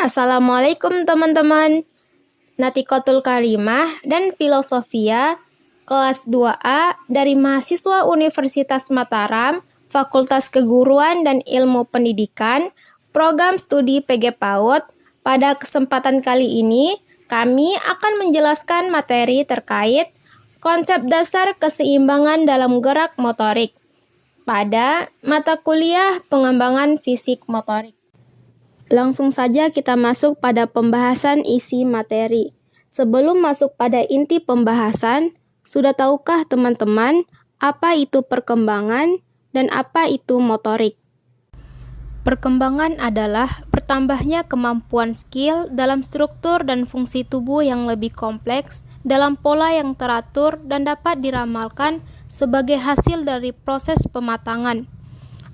Assalamualaikum teman-teman. Natikotul Karimah dan Filosofia kelas 2A dari mahasiswa Universitas Mataram, Fakultas Keguruan dan Ilmu Pendidikan, Program Studi PG PAUD. Pada kesempatan kali ini, kami akan menjelaskan materi terkait konsep dasar keseimbangan dalam gerak motorik pada mata kuliah pengembangan fisik motorik. Langsung saja kita masuk pada pembahasan isi materi. Sebelum masuk pada inti pembahasan, sudah tahukah teman-teman apa itu perkembangan dan apa itu motorik? Perkembangan adalah bertambahnya kemampuan skill dalam struktur dan fungsi tubuh yang lebih kompleks dalam pola yang teratur dan dapat diramalkan sebagai hasil dari proses pematangan.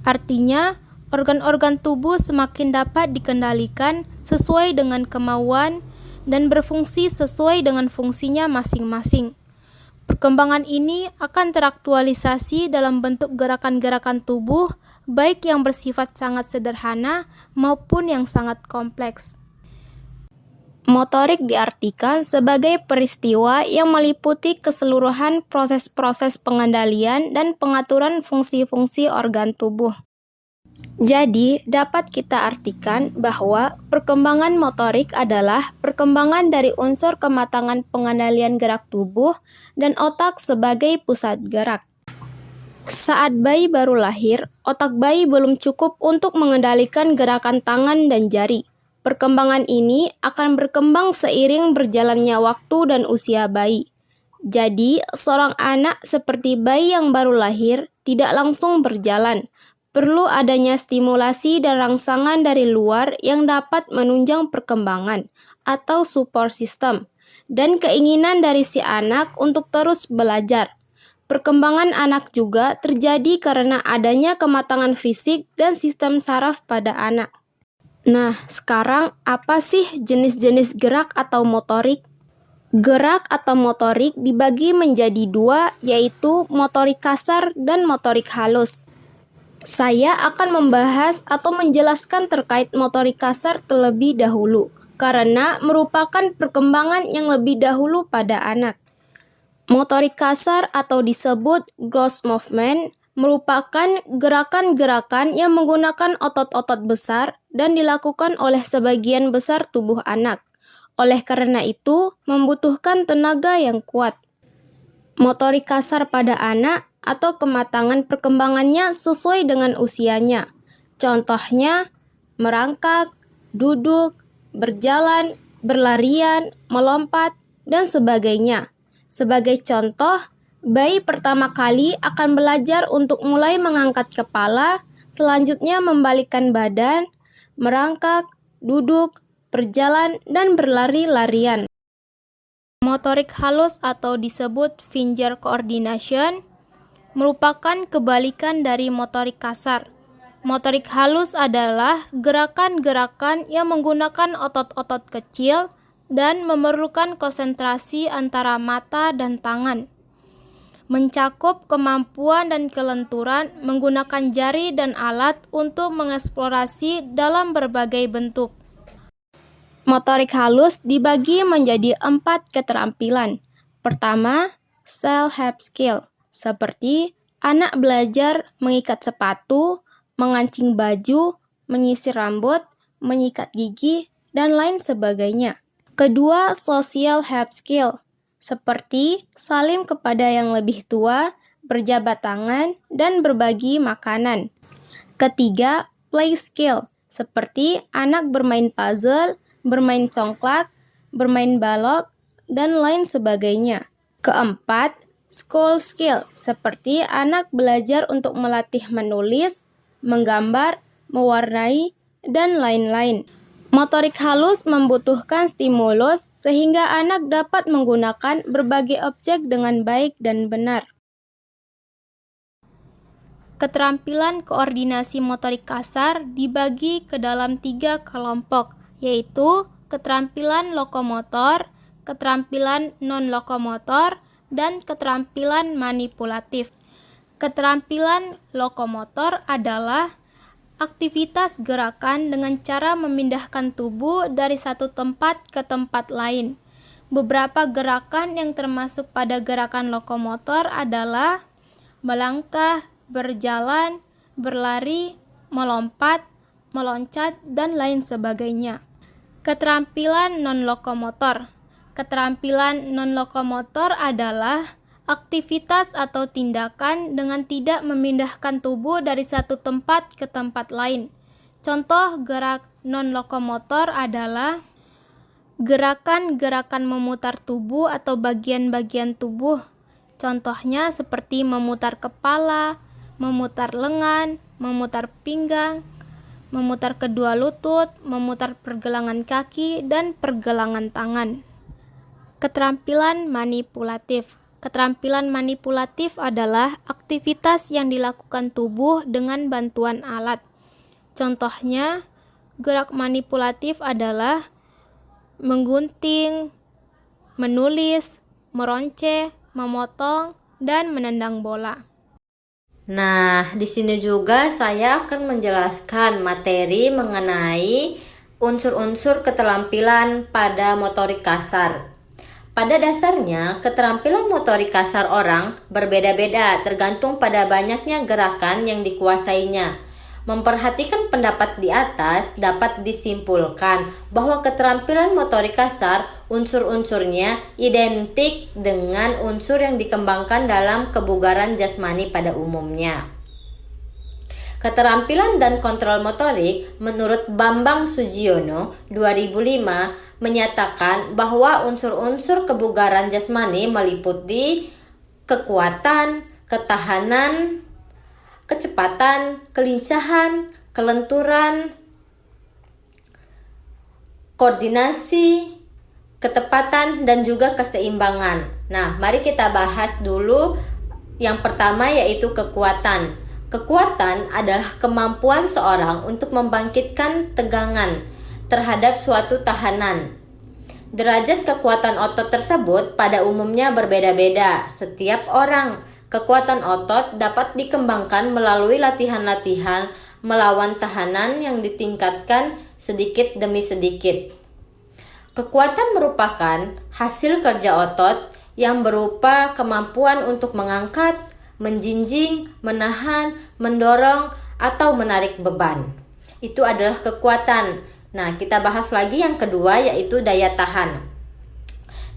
Artinya, organ-organ tubuh semakin dapat dikendalikan sesuai dengan kemauan dan berfungsi sesuai dengan fungsinya masing-masing. Perkembangan ini akan teraktualisasi dalam bentuk gerakan-gerakan tubuh, baik yang bersifat sangat sederhana maupun yang sangat kompleks. Motorik diartikan sebagai peristiwa yang meliputi keseluruhan proses-proses pengendalian dan pengaturan fungsi-fungsi organ tubuh. Jadi, dapat kita artikan bahwa perkembangan motorik adalah perkembangan dari unsur kematangan pengendalian gerak tubuh dan otak sebagai pusat gerak. Saat bayi baru lahir, otak bayi belum cukup untuk mengendalikan gerakan tangan dan jari. Perkembangan ini akan berkembang seiring berjalannya waktu dan usia bayi. Jadi, seorang anak seperti bayi yang baru lahir tidak langsung berjalan. Perlu adanya stimulasi dan rangsangan dari luar yang dapat menunjang perkembangan atau support system, dan keinginan dari si anak untuk terus belajar. Perkembangan anak juga terjadi karena adanya kematangan fisik dan sistem saraf pada anak. Nah, sekarang apa sih jenis-jenis gerak atau motorik? Gerak atau motorik dibagi menjadi dua, yaitu motorik kasar dan motorik halus. Saya akan membahas atau menjelaskan terkait motorik kasar terlebih dahulu, karena merupakan perkembangan yang lebih dahulu pada anak. Motorik kasar atau disebut gross movement merupakan gerakan-gerakan yang menggunakan otot-otot besar dan dilakukan oleh sebagian besar tubuh anak. Oleh karena itu, membutuhkan tenaga yang kuat. Motorik kasar pada anak atau kematangan perkembangannya sesuai dengan usianya. Contohnya, merangkak, duduk, berjalan, berlarian, melompat, dan sebagainya. Sebagai contoh, bayi pertama kali akan belajar untuk mulai mengangkat kepala, selanjutnya membalikkan badan, merangkak, duduk, berjalan, dan berlari-larian. Motorik halus atau disebut finger coordination merupakan kebalikan dari motorik kasar. Motorik halus adalah gerakan-gerakan yang menggunakan otot-otot kecil dan memerlukan konsentrasi antara mata dan tangan. Mencakup kemampuan dan kelenturan menggunakan jari dan alat untuk mengeksplorasi dalam berbagai bentuk. Motorik halus dibagi menjadi 4 keterampilan. Pertama, self-help skill, seperti anak belajar mengikat sepatu, mengancing baju, menyisir rambut, menyikat gigi, dan lain sebagainya. Kedua, social help skill, seperti salim kepada yang lebih tua, berjabat tangan, dan berbagi makanan. Ketiga, play skill, seperti anak bermain puzzle, bermain congklak, bermain balok, dan lain sebagainya. Keempat, school skill, seperti anak belajar untuk melatih menulis, menggambar, mewarnai, dan lain-lain. Motorik halus membutuhkan stimulus sehingga anak dapat menggunakan berbagai objek dengan baik dan benar. Keterampilan koordinasi motorik kasar dibagi ke dalam 3 kelompok, yaitu keterampilan lokomotor, keterampilan non-lokomotor, dan keterampilan manipulatif. Keterampilan lokomotor adalah aktivitas gerakan dengan cara memindahkan tubuh dari satu tempat ke tempat lain. Beberapa gerakan yang termasuk pada gerakan lokomotor adalah melangkah, berjalan, berlari, melompat, meloncat, dan lain sebagainya. Keterampilan non-lokomotor. Keterampilan non-lokomotor adalah aktivitas atau tindakan dengan tidak memindahkan tubuh dari satu tempat ke tempat lain. Contoh gerak non-lokomotor adalah gerakan-gerakan memutar tubuh atau bagian-bagian tubuh. Contohnya seperti memutar kepala, memutar lengan, memutar pinggang, memutar kedua lutut, memutar pergelangan kaki, dan pergelangan tangan. Keterampilan manipulatif. Keterampilan manipulatif adalah aktivitas yang dilakukan tubuh dengan bantuan alat. Contohnya, gerak manipulatif adalah menggunting, menulis, meronceh, memotong, dan menendang bola. Nah, di sini juga saya akan menjelaskan materi mengenai unsur-unsur keterampilan pada motorik kasar. Pada dasarnya, keterampilan motorik kasar orang berbeda-beda tergantung pada banyaknya gerakan yang dikuasainya. Memperhatikan pendapat di atas dapat disimpulkan bahwa keterampilan motorik kasar unsur-unsurnya identik dengan unsur yang dikembangkan dalam kebugaran jasmani pada umumnya. Keterampilan dan kontrol motorik menurut Bambang Sujiono 2005 menyatakan bahwa unsur-unsur kebugaran jasmani meliputi kekuatan, ketahanan, kecepatan, kelincahan, kelenturan, koordinasi, ketepatan, dan juga keseimbangan. Nah, mari kita bahas dulu yang pertama, yaitu kekuatan. Kekuatan adalah kemampuan seorang untuk membangkitkan tegangan terhadap suatu tahanan. Derajat kekuatan otot tersebut pada umumnya berbeda-beda setiap orang. Kekuatan otot dapat dikembangkan melalui latihan-latihan melawan tahanan yang ditingkatkan sedikit demi sedikit. Kekuatan merupakan hasil kerja otot yang berupa kemampuan untuk mengangkat, menjinjing, menahan, mendorong, atau menarik beban. Itu adalah kekuatan. Nah, kita bahas lagi yang kedua, yaitu daya tahan.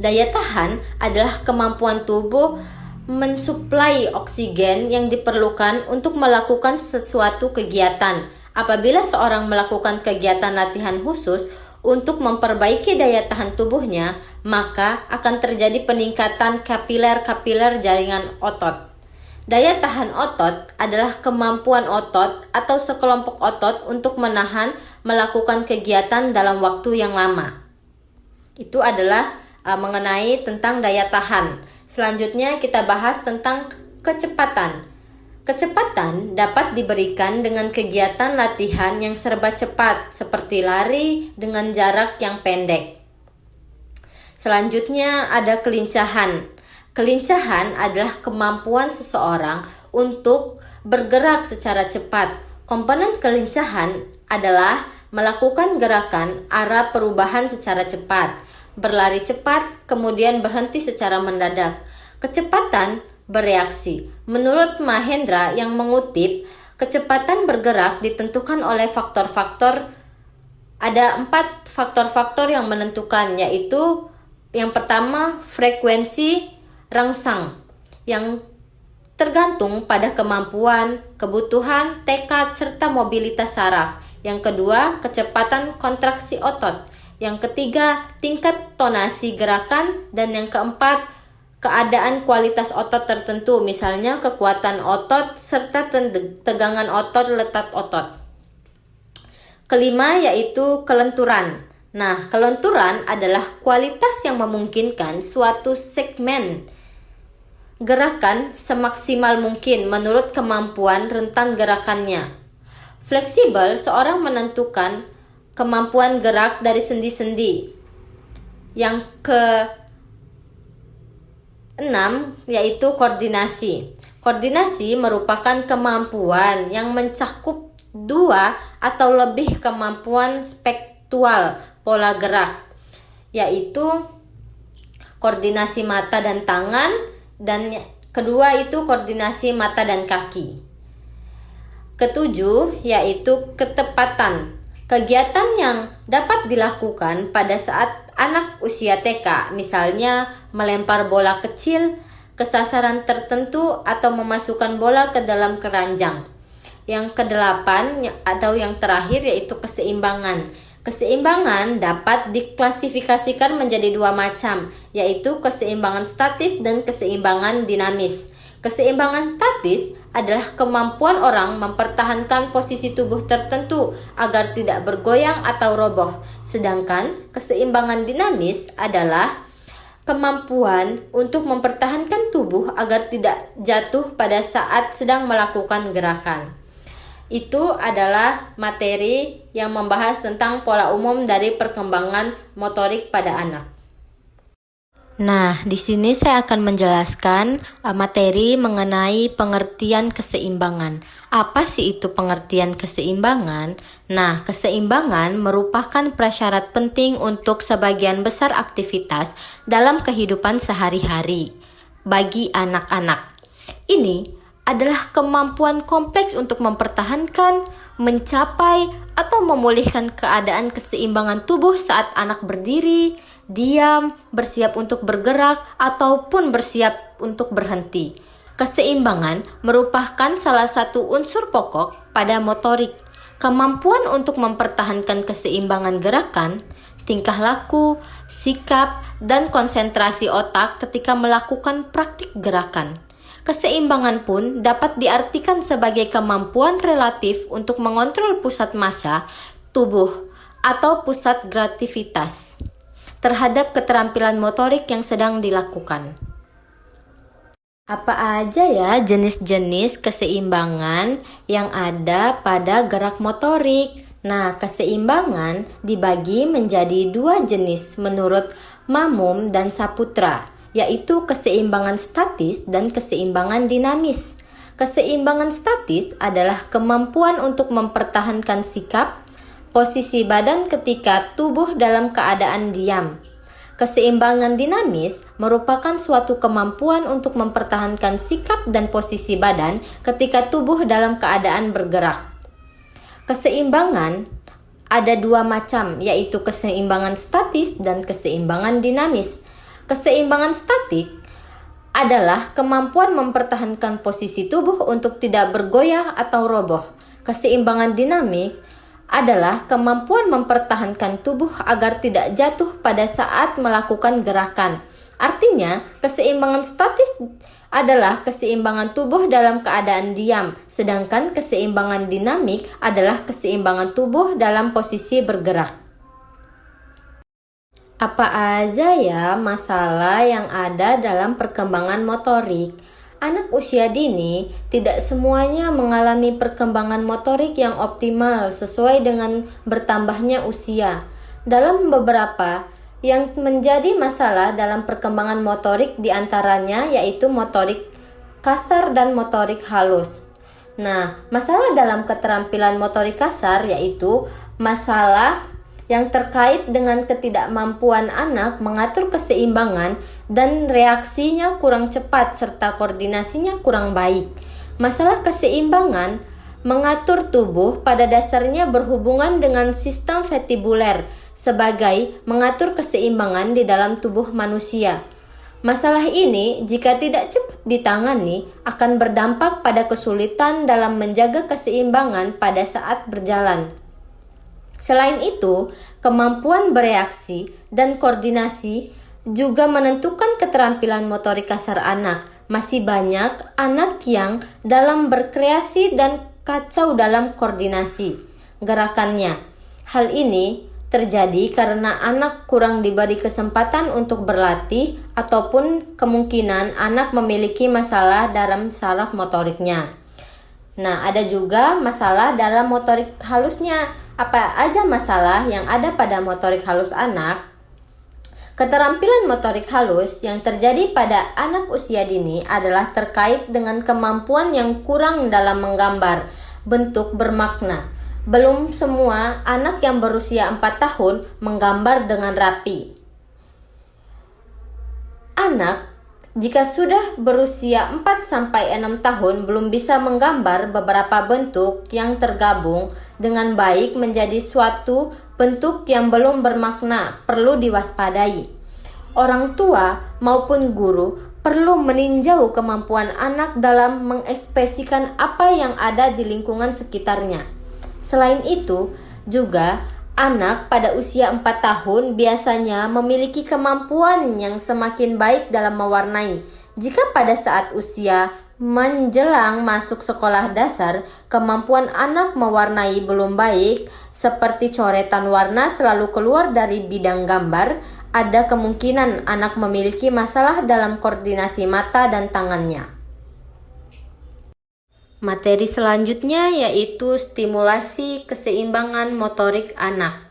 Daya tahan adalah kemampuan tubuh mensuplai oksigen yang diperlukan untuk melakukan sesuatu kegiatan. Apabila seorang melakukan kegiatan latihan khusus untuk memperbaiki daya tahan tubuhnya, maka akan terjadi peningkatan kapiler-kapiler jaringan otot. Daya tahan otot adalah kemampuan otot atau sekelompok otot untuk menahan melakukan kegiatan dalam waktu yang lama. Itu adalah mengenai tentang daya tahan. Selanjutnya kita bahas tentang kecepatan. Kecepatan dapat diberikan dengan kegiatan latihan yang serba cepat, seperti lari dengan jarak yang pendek. Selanjutnya ada kelincahan. Kelincahan adalah kemampuan seseorang untuk bergerak secara cepat. Komponen kelincahan adalah melakukan gerakan arah perubahan secara cepat, berlari cepat, kemudian berhenti secara mendadak. Kecepatan bereaksi. Menurut Mahendra yang mengutip, kecepatan bergerak ditentukan oleh faktor-faktor. Ada 4 faktor-faktor yang menentukan, yaitu yang pertama, frekuensi rangsang yang tergantung pada kemampuan, kebutuhan, tekad, serta mobilitas saraf. Yang kedua, kecepatan kontraksi otot. Yang ketiga, tingkat tonasi gerakan. Dan yang keempat, keadaan kualitas otot tertentu, misalnya kekuatan otot serta tegangan otot, letak otot. Kelima, yaitu kelenturan. Nah, kelenturan adalah kualitas yang memungkinkan suatu segmen gerakan semaksimal mungkin menurut kemampuan rentan gerakannya. Fleksibel, seorang menentukan kemampuan gerak dari sendi-sendi. Yang ke-6 yaitu koordinasi. Koordinasi merupakan kemampuan yang mencakup dua atau lebih kemampuan spektual pola gerak, yaitu koordinasi mata dan tangan, dan kedua itu koordinasi mata dan kaki. Ketujuh, yaitu ketepatan. Kegiatan yang dapat dilakukan pada saat anak usia TK, misalnya melempar bola kecil ke sasaran tertentu atau memasukkan bola ke dalam keranjang. Yang kedelapan atau yang terakhir yaitu keseimbangan. Keseimbangan dapat diklasifikasikan menjadi dua macam, yaitu keseimbangan statis dan keseimbangan dinamis. Keseimbangan statis adalah kemampuan orang mempertahankan posisi tubuh tertentu agar tidak bergoyang atau roboh. Sedangkan keseimbangan dinamis adalah kemampuan untuk mempertahankan tubuh agar tidak jatuh pada saat sedang melakukan gerakan. Itu adalah materi yang membahas tentang pola umum dari perkembangan motorik pada anak. Nah, di sini saya akan menjelaskan materi mengenai pengertian keseimbangan. Apa sih itu pengertian keseimbangan? Nah, keseimbangan merupakan prasyarat penting untuk sebagian besar aktivitas dalam kehidupan sehari-hari bagi anak-anak. Ini adalah kemampuan kompleks untuk mempertahankan, mencapai, atau memulihkan keadaan keseimbangan tubuh saat anak berdiri, diam, bersiap untuk bergerak, ataupun bersiap untuk berhenti. Keseimbangan merupakan salah satu unsur pokok pada motorik. Kemampuan untuk mempertahankan keseimbangan gerakan, tingkah laku, sikap, dan konsentrasi otak ketika melakukan praktik gerakan. Keseimbangan pun dapat diartikan sebagai kemampuan relatif untuk mengontrol pusat massa tubuh atau pusat gravitasitas terhadap keterampilan motorik yang sedang dilakukan. Apa aja ya jenis-jenis keseimbangan yang ada pada gerak motorik? Nah, keseimbangan dibagi menjadi dua jenis menurut Mamum dan Saputra, yaitu keseimbangan statis dan keseimbangan dinamis. Keseimbangan statis adalah kemampuan untuk mempertahankan sikap, posisi badan ketika tubuh dalam keadaan diam. Keseimbangan dinamis merupakan suatu kemampuan untuk mempertahankan sikap dan posisi badan ketika tubuh dalam keadaan bergerak. Keseimbangan ada dua macam, yaitu keseimbangan statis dan keseimbangan dinamis. Keseimbangan statik adalah kemampuan mempertahankan posisi tubuh untuk tidak bergoyah atau roboh. Keseimbangan dinamik adalah kemampuan mempertahankan tubuh agar tidak jatuh pada saat melakukan gerakan. Artinya, keseimbangan statis adalah keseimbangan tubuh dalam keadaan diam, sedangkan keseimbangan dinamik adalah keseimbangan tubuh dalam posisi bergerak. Apa aja ya masalah yang ada dalam perkembangan motorik? Anak usia dini tidak semuanya mengalami perkembangan motorik yang optimal sesuai dengan bertambahnya usia. Dalam beberapa yang menjadi masalah dalam perkembangan motorik diantaranya yaitu motorik kasar dan motorik halus. Nah, masalah dalam keterampilan motorik kasar yaitu masalah yang terkait dengan ketidakmampuan anak mengatur keseimbangan dan reaksinya kurang cepat serta koordinasinya kurang baik. Masalah keseimbangan mengatur tubuh pada dasarnya berhubungan dengan sistem vestibuler sebagai mengatur keseimbangan di dalam tubuh manusia. Masalah ini jika tidak cepat ditangani akan berdampak pada kesulitan dalam menjaga keseimbangan pada saat berjalan. Selain itu, kemampuan bereaksi dan koordinasi juga menentukan keterampilan motorik kasar anak. Masih banyak anak yang dalam berkreasi dan kacau dalam koordinasi gerakannya. Hal ini terjadi karena anak kurang diberi kesempatan untuk berlatih ataupun kemungkinan anak memiliki masalah dalam saraf motoriknya. Nah, ada juga masalah dalam motorik halusnya. Apa aja masalah yang ada pada motorik halus anak? Keterampilan motorik halus yang terjadi pada anak usia dini adalah terkait dengan kemampuan yang kurang dalam menggambar bentuk bermakna. Belum semua anak yang berusia 4 tahun menggambar dengan rapi. Anak jika sudah berusia 4-6 tahun belum bisa menggambar beberapa bentuk yang tergabung dengan baik menjadi suatu bentuk yang belum bermakna, perlu diwaspadai. Orang tua maupun guru perlu meninjau kemampuan anak dalam mengekspresikan apa yang ada di lingkungan sekitarnya. Selain itu, juga anak pada usia 4 tahun biasanya memiliki kemampuan yang semakin baik dalam mewarnai. Jika pada saat usia menjelang masuk sekolah dasar, kemampuan anak mewarnai belum baik, seperti coretan warna selalu keluar dari bidang gambar, ada kemungkinan anak memiliki masalah dalam koordinasi mata dan tangannya. Materi selanjutnya yaitu stimulasi keseimbangan motorik anak.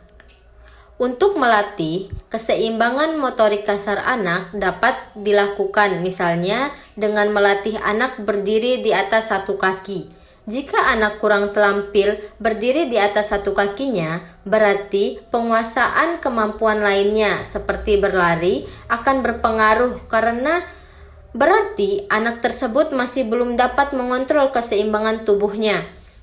Untuk melatih keseimbangan motorik kasar anak dapat dilakukan misalnya dengan melatih anak berdiri di atas satu kaki. Jika anak kurang terampil berdiri di atas satu kakinya, berarti penguasaan kemampuan lainnya seperti berlari akan berpengaruh karena berarti anak tersebut masih belum dapat mengontrol keseimbangan tubuhnya.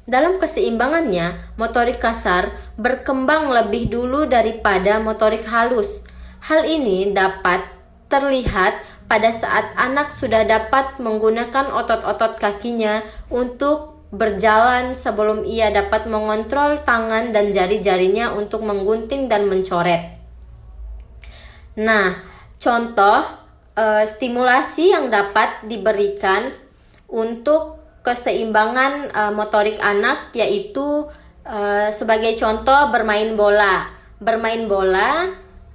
Dalam keseimbangannya, motorik kasar berkembang lebih dulu daripada motorik halus. Hal ini dapat terlihat pada saat anak sudah dapat menggunakan otot-otot kakinya untuk berjalan sebelum ia dapat mengontrol tangan dan jari-jarinya untuk menggunting dan mencoret. Nah, contoh stimulasi yang dapat diberikan untuk keseimbangan motorik anak yaitu sebagai contoh bermain bola. Bermain bola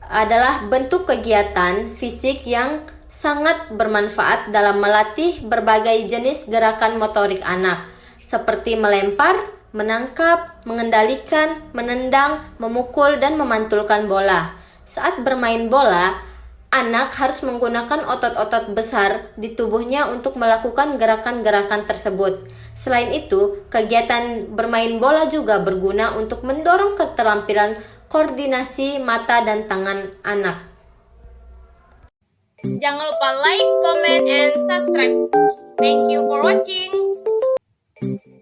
adalah bentuk kegiatan fisik yang sangat bermanfaat dalam melatih berbagai jenis gerakan motorik anak seperti melempar, menangkap, mengendalikan, menendang, memukul, dan memantulkan bola. Saat bermain bola, anak harus menggunakan otot-otot besar di tubuhnya untuk melakukan gerakan-gerakan tersebut. Selain itu, kegiatan bermain bola juga berguna untuk mendorong keterampilan koordinasi mata dan tangan anak. Jangan lupa like, comment, and subscribe. Thank you for watching.